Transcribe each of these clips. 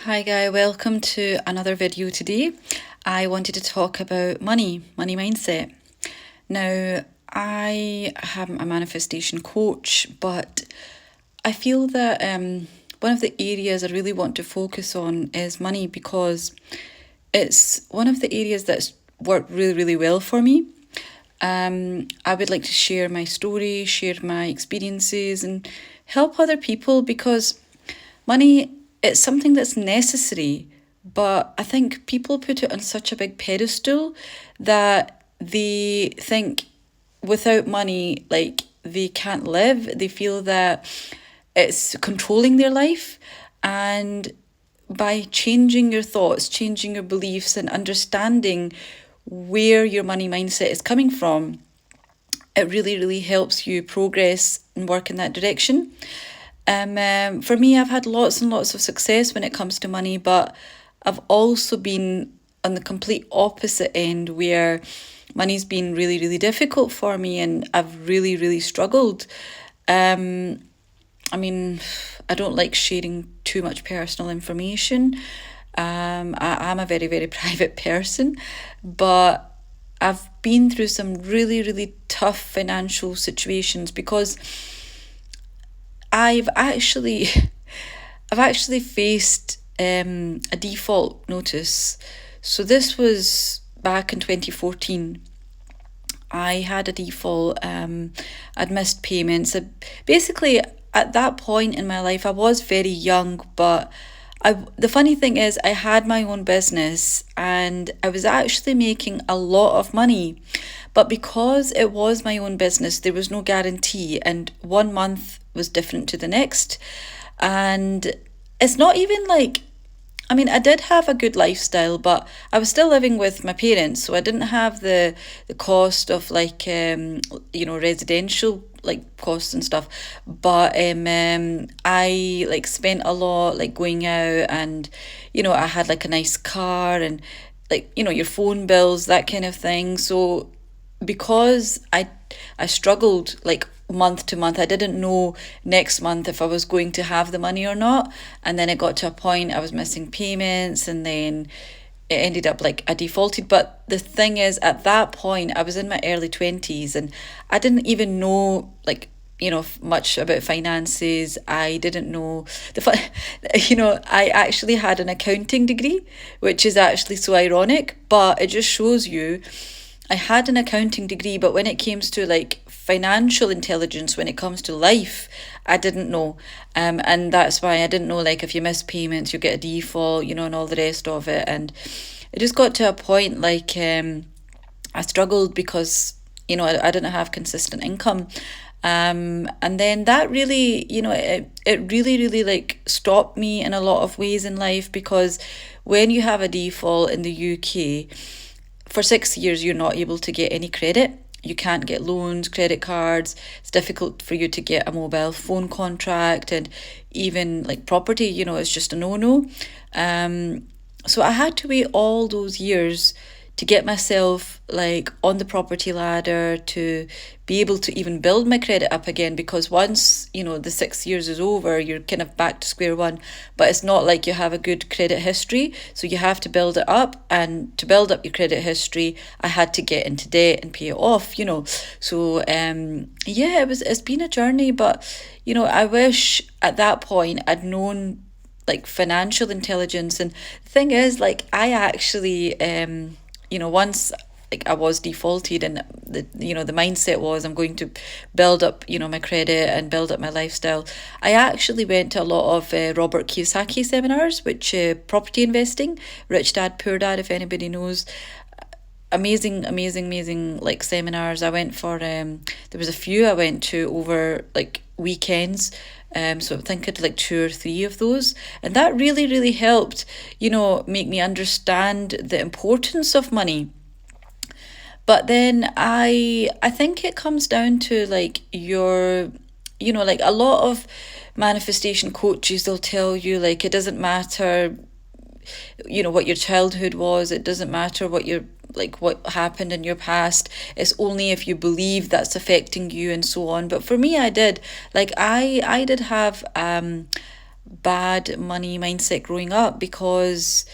Hi Guy, welcome to another video today. I wanted to talk about money mindset. Now, I am a manifestation coach, but I feel that one of the areas I really want to focus on is money because it's one of the areas that's worked really well for me. I would like to share my story, share my experiences, and help other people because money, it's something that's necessary, but I think people put it on such a big pedestal that they think without money, like they can't live. They feel that it's controlling their life. And by changing your thoughts, changing your beliefs, and understanding where your money mindset is coming from, it really helps you progress and work in that direction. For me, I've had lots and lots of success when it comes to money, but I've also been on the complete opposite end where money's been really difficult for me and I've really struggled. I mean, I don't like sharing too much personal information. I'm a very private person, but I've been through some really tough financial situations because I've actually I've actually faced a default notice. So this was back in 2014. I had a default. I'd missed payments. Basically, at that point in my life, I was very young, but the funny thing is, I had my own business and I was actually making a lot of money. But because it was my own business, there was no guarantee, and 1 month was different to the next. And it's not even like, I mean, I did have a good lifestyle, but I was still living with my parents, so I didn't have the cost of like residential like costs and stuff. But I like spent a lot like going out, and I had like a nice car and like your phone bills, that kind of thing. So because I struggled like month to month. I didn't know next month if I was going to have the money or not. And then it got to a point I was missing payments, and then it ended up like I defaulted. But the thing is, at that point, I was in my early 20s and I didn't even know like much about finances. I didn't know I actually had an accounting degree, which is actually so ironic, but it just shows you I had an accounting degree, but when it came to like financial intelligence, when it comes to life, I didn't know. And that's why I didn't know like if you miss payments, you get a default, and all the rest of it. And it just got to a point like I struggled because, I didn't have consistent income. And then that really, it really like stopped me in a lot of ways in life because when you have a default in the UK, for 6 years, you're not able to get any credit. You can't get loans, credit cards. It's difficult for you to get a mobile phone contract, and even like property, it's just a no-no. So I had to wait all those years to get myself like on the property ladder to be able to even build my credit up again, because once the 6 years is over, you're kind of back to square one. But it's not like you have a good credit history, so you have to build it up. And to build up your credit history, I had to get into debt and pay it off. So yeah, it's been a journey, but I wish at that point I'd known like financial intelligence. And the thing is, like, I actually once like I was defaulted, and the mindset was I'm going to build up my credit and build up my lifestyle. I actually went to a lot of Robert Kiyosaki seminars, which property investing, Rich Dad Poor Dad, if anybody knows. Amazing like seminars. I went for there was a few I went to over like weekends. So I think I did like 2 or 3 of those, and that really helped make me understand the importance of money. But then I think it comes down to like your like a lot of manifestation coaches, they'll tell you like it doesn't matter what your childhood was, it doesn't matter what your like what happened in your past, it's only if you believe that's affecting you and so on. But for me, I did like I did have bad money mindset growing up, because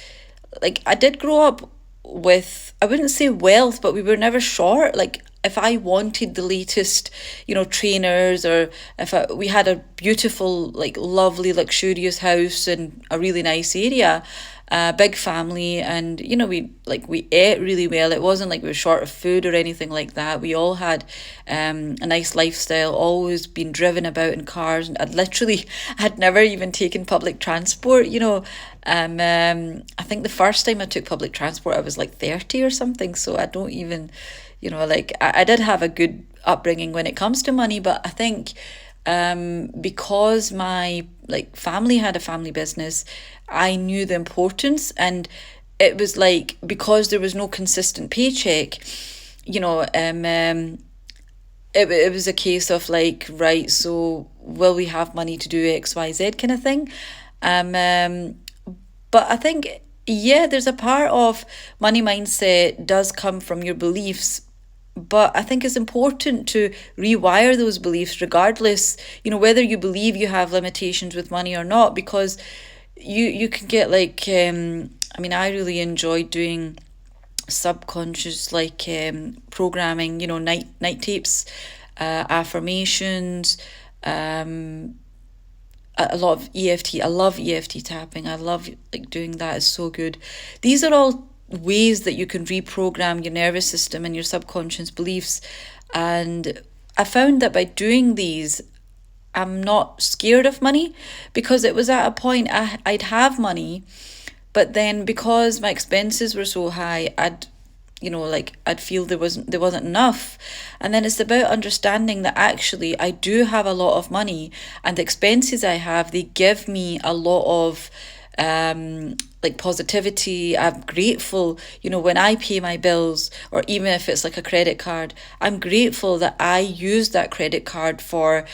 like I did grow up with, I wouldn't say wealth, but we were never short. Like if I wanted the latest, trainers, or if we had a beautiful, like lovely, luxurious house in a really nice area, a big family, and we ate really well. It wasn't like we were short of food or anything like that. We all had a nice lifestyle, always been driven about in cars, and had never even taken public transport. I think the first time I took public transport I was like 30 or something, so I don't even, I did have a good upbringing when it comes to money. But I think because my family had a family business, I knew the importance. And it was like, because there was no consistent paycheck, it was a case of like, right, so will we have money to do XYZ kind of thing. But I think, yeah, there's a part of money mindset does come from your beliefs, but I think it's important to rewire those beliefs regardless, whether you believe you have limitations with money or not, because you can get like, I really enjoyed doing subconscious programming, night tapes, affirmations, a lot of EFT. I love EFT tapping. I love doing that. It's so good. These are all ways that you can reprogram your nervous system and your subconscious beliefs. And I found that by doing these, I'm not scared of money, because it was at a point I'd have money, but then because my expenses were so high, I'd feel there wasn't enough. And then it's about understanding that actually I do have a lot of money, and the expenses I have, they give me a lot of positivity. I'm grateful, when I pay my bills, or even if it's like a credit card, I'm grateful that I use that credit card for,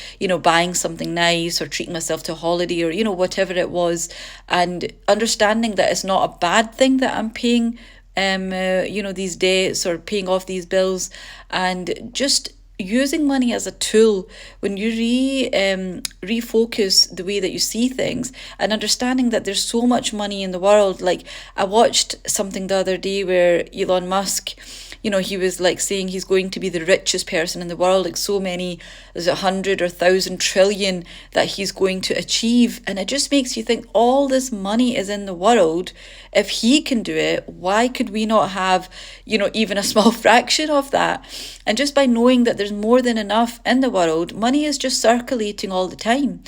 buying something nice, or treating myself to a holiday, or, whatever it was. And understanding that it's not a bad thing that I'm paying these debts or paying off these bills, and just using money as a tool when you refocus the way that you see things, and understanding that there's so much money in the world. Like I watched something the other day where Elon Musk, he was like saying he's going to be the richest person in the world, like so many, is it 100 or 1,000 trillion that he's going to achieve. And it just makes you think, all this money is in the world. If he can do it, why could we not have, even a small fraction of that? And just by knowing that there's more than enough in the world, money is just circulating all the time.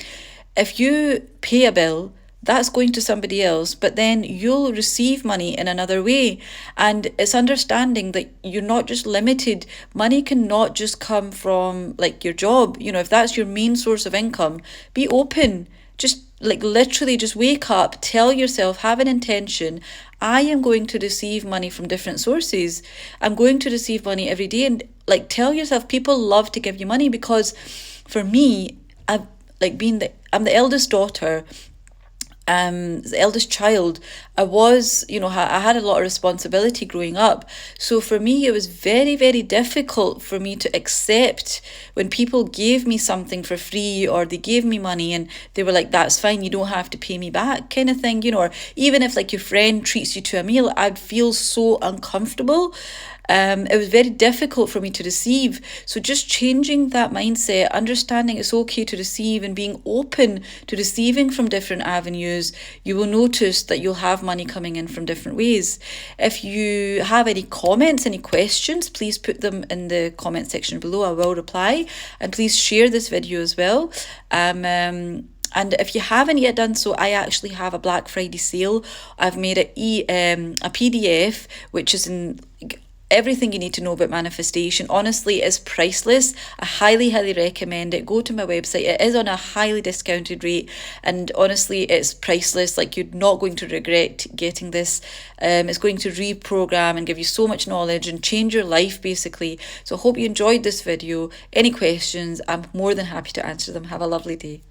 If you pay a bill, that's going to somebody else, but then you'll receive money in another way. And it's understanding that you're not just limited. Money cannot just come from your job. If that's your main source of income, be open. Just literally just wake up, tell yourself, have an intention. I am going to receive money from different sources. I'm going to receive money every day. And tell yourself, people love to give you money, because for me, I'm the eldest daughter, the eldest child. I was, I had a lot of responsibility growing up. So for me, it was very, very difficult for me to accept when people gave me something for free, or they gave me money and they were like, that's fine, you don't have to pay me back kind of thing, or even if your friend treats you to a meal, I'd feel so uncomfortable. It was very difficult for me to receive. So just changing that mindset, understanding it's okay to receive, and being open to receiving from different avenues, you will notice that you'll have money coming in from different ways. If you have any comments, any questions, please put them in the comment section below. I will reply, and please share this video as well. And if you haven't yet done so, I actually have a Black Friday sale. I've made a PDF, which is in everything you need to know about manifestation. Honestly, it's priceless. I highly, highly recommend it. Go to my website. It is on a highly discounted rate, and honestly, it's priceless. You're not going to regret getting this. It's going to reprogram and give you so much knowledge and change your life, basically. So I hope you enjoyed this video. Any questions, I'm more than happy to answer them. Have a lovely day.